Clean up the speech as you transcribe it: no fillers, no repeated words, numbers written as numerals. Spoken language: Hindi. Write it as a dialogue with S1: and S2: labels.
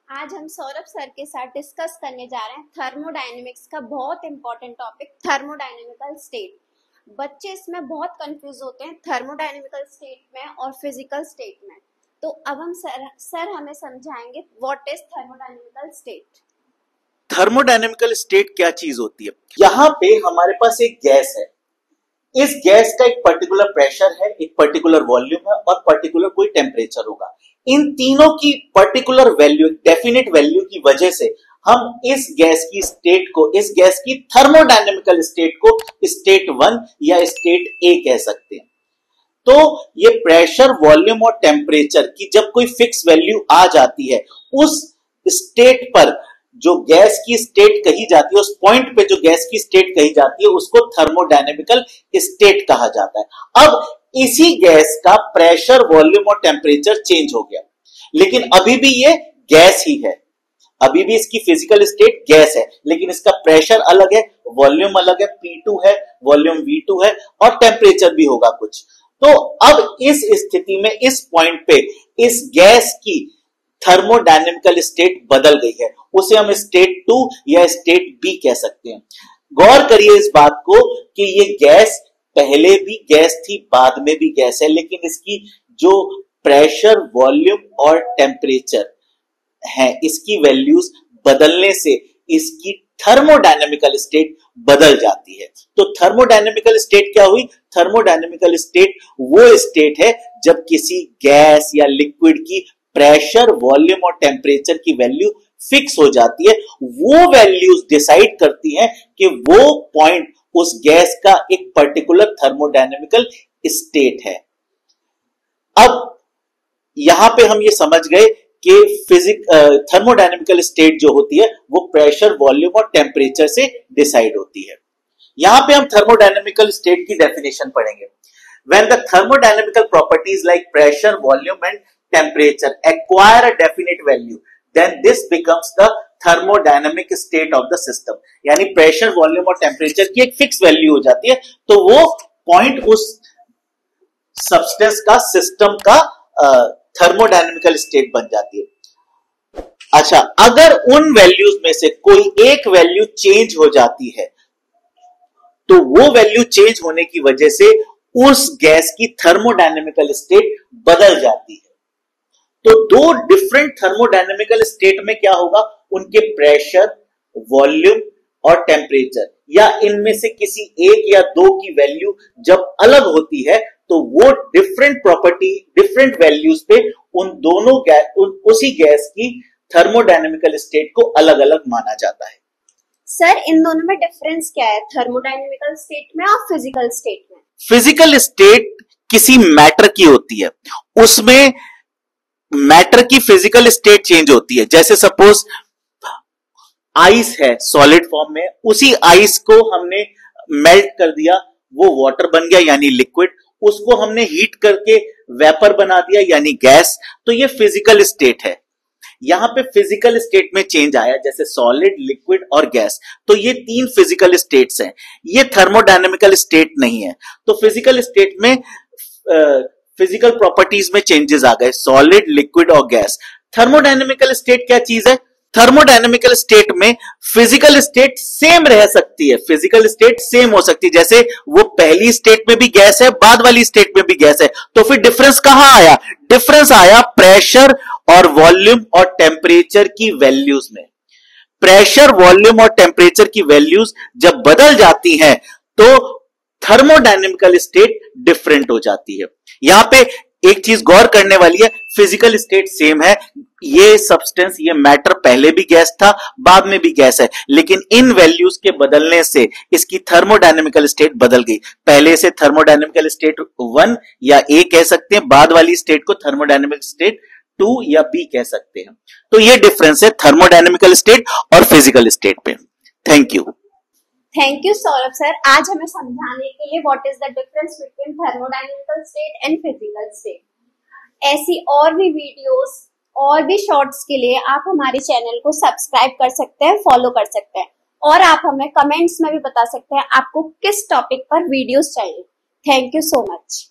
S1: आज हम सौरभ सर के साथ डिस्कस करने जा रहे हैं थर्मोडायनेमिक्स का बहुत इंपॉर्टेंट टॉपिक थर्मोडायनेमिकल स्टेट। बच्चे इसमें बहुत कंफ्यूज होते हैं थर्मोडायनेमिकल स्टेट में और फिजिकल स्टेट में। तो अब हम सर हमें समझाएंगे what is thermodynamical state.
S2: Thermodynamical state क्या चीज होती है। यहाँ पे हमारे पास एक गैस है, इस गैस का एक पर्टिकुलर प्रेशर है, एक पर्टिकुलर वॉल्यूम है और पर्टिकुलर कोई टेम्परेचर होगा। इन तीनों की पर्टिकुलर वैल्यू, डेफिनेट वैल्यू की वजह से हम इस गैस की स्टेट को, इस गैस की थर्मोडायनेमिकल स्टेट को स्टेट 1 या स्टेट ए कह सकते हैं। तो ये प्रेशर, वॉल्यूम और टेम्परेचर की जब कोई फिक्स वैल्यू आ जाती है, उस स्टेट पर जो गैस की स्टेट कही जाती है, उस पॉइंट पे जो गैस की स्टेट कही जाती है, उसको थर्मोडायनेमिकल स्टेट कहा जाता है। अब इसी गैस का प्रेशर, वॉल्यूम और टेम्परेचर चेंज हो गया, लेकिन अभी भी ये गैस ही है, अभी भी इसकी फिजिकल स्टेट गैस है, लेकिन इसका प्रेशर अलग है, वॉल्यूम अलग है, P2 है, वॉल्यूम V2 है और टेम्परेचर भी होगा कुछ। तो अब इस स्थिति में, इस पॉइंट पे इस गैस की थर्मोडायनेमिकल स्टेट बदल गई है, उसे हम स्टेट 2 या स्टेट बी कह सकते हैं। गौर करिए इस बात को कि ये गैस पहले भी गैस थी, बाद में भी गैस है, लेकिन इसकी जो प्रेशर, वॉल्यूम और टेम्परेचर है, इसकी वैल्यूज बदलने से इसकी थर्मोडायनेमिकल स्टेट बदल जाती है। तो थर्मोडायनेमिकल स्टेट क्या हुई? थर्मोडायनेमिकल स्टेट वो स्टेट है जब किसी गैस या लिक्विड की प्रेशर, वॉल्यूम और टेम्परेचर की वैल्यू फिक्स हो जाती है। वो वैल्यूज डिसाइड करती हैं कि वो पॉइंट उस गैस का एक पर्टिकुलर थर्मोडायनेमिकल स्टेट है। अब यहां पे हम ये समझ गए कि थर्मोडायनेमिकल स्टेट जो होती है वो प्रेशर, वॉल्यूम और टेम्परेचर से डिसाइड होती है। यहां पे हम थर्मोडायनेमिकल स्टेट की डेफिनेशन पढ़ेंगे। When the thermodynamical properties like pressure, volume and temperature acquire a definite value, then this becomes the thermodynamic state of the system। यानी प्रेशर, वॉल्यूम और टेम्परेचर की एक फिक्स वैल्यू हो जाती है, तो वो पॉइंट उस सब्सटेंस का, सिस्टम का थर्मोडायनेमिकल स्टेट बन जाती है। अच्छा, अगर उन वैल्यूज में से कोई एक वैल्यू चेंज हो जाती है, तो वो वैल्यू चेंज होने की वजह से उस गैस की थर्मोडायनेमिकल स्टेट बदल जाती है। तो दो डिफरेंट थर्मोडायनेमिकल स्टेट में क्या होगा? उनके प्रेशर, वॉल्यूम और टेम्परेचर या इनमें से किसी एक या दो की वैल्यू जब अलग होती है, तो वो डिफरेंट प्रॉपर्टी, डिफरेंट वैल्यूज पे उन दोनों उसी गैस की थर्मोडायनेमिकल स्टेट को अलग अलग माना जाता है।
S1: सर, इन दोनों में डिफरेंस क्या है, थर्मोडायनेमिकल स्टेट में और फिजिकल स्टेट में?
S2: फिजिकल स्टेट किसी मैटर की होती है, उसमें मैटर की फिजिकल स्टेट चेंज होती है। जैसे सपोज आइस है, सॉलिड फॉर्म में, उसी आइस को हमने मेल्ट कर दिया, वो वाटर बन गया यानी लिक्विड, उसको हमने हीट करके वेपर बना दिया यानी गैस, तो ये फिजिकल स्टेट है। यहां पे फिजिकल स्टेट में चेंज आया, जैसे सॉलिड, लिक्विड और गैस, तो ये तीन फिजिकल स्टेट्स हैं, ये थर्मोडायनेमिकल स्टेट नहीं है। तो फिजिकल स्टेट में फिजिकल प्रॉपर्टीज में चेंजेस आ गए, सॉलिड, लिक्विड और गैस। थर्मोडायनेमिकल स्टेट क्या चीज है? थर्मोडायनेमिकल स्टेट में फिजिकल स्टेट सेम रह सकती है, फिजिकल स्टेट सेम हो सकती है, जैसे वो पहली स्टेट में भी गैस है, बाद वाली स्टेट में भी गैस है। तो फिर डिफरेंस कहां आया? डिफरेंस आया प्रेशर और वॉल्यूम और टेम्परेचर की वैल्यूज में। प्रेशर, वॉल्यूम और टेम्परेचर की वैल्यूज जब बदल जाती हैं, तो थर्मोडायनेमिकल स्टेट डिफरेंट हो जाती है। यहां पे एक चीज गौर करने वाली है, फिजिकल स्टेट सेम है, ये सब्सटेंस, ये मैटर पहले भी गैस था, बाद में भी गैस है, लेकिन इन वैल्यूज के बदलने से इसकी थर्मोडायनेमिकल स्टेट बदल गई। पहले से थर्मोडायनेमिकल स्टेट 1 या ए कह सकते हैं, बाद वाली स्टेट को थर्मोडायनेमिक स्टेट 2 या बी कह सकते हैं। तो ये डिफरेंस है थर्मोडायनेमिकल स्टेट और फिजिकल स्टेट पे। Thank you.
S1: Thank you Saurabh sir, आज हमें समझाने के लिए what is the difference between thermodynamical state and physical state. ऐसी और भी वीडियोस और भी शॉर्ट्स के लिए आप हमारे चैनल को सब्सक्राइब कर सकते हैं, फॉलो कर सकते हैं, और आप हमें कमेंट्स में भी बता सकते हैं आपको किस टॉपिक पर वीडियोस चाहिए। Thank you so much.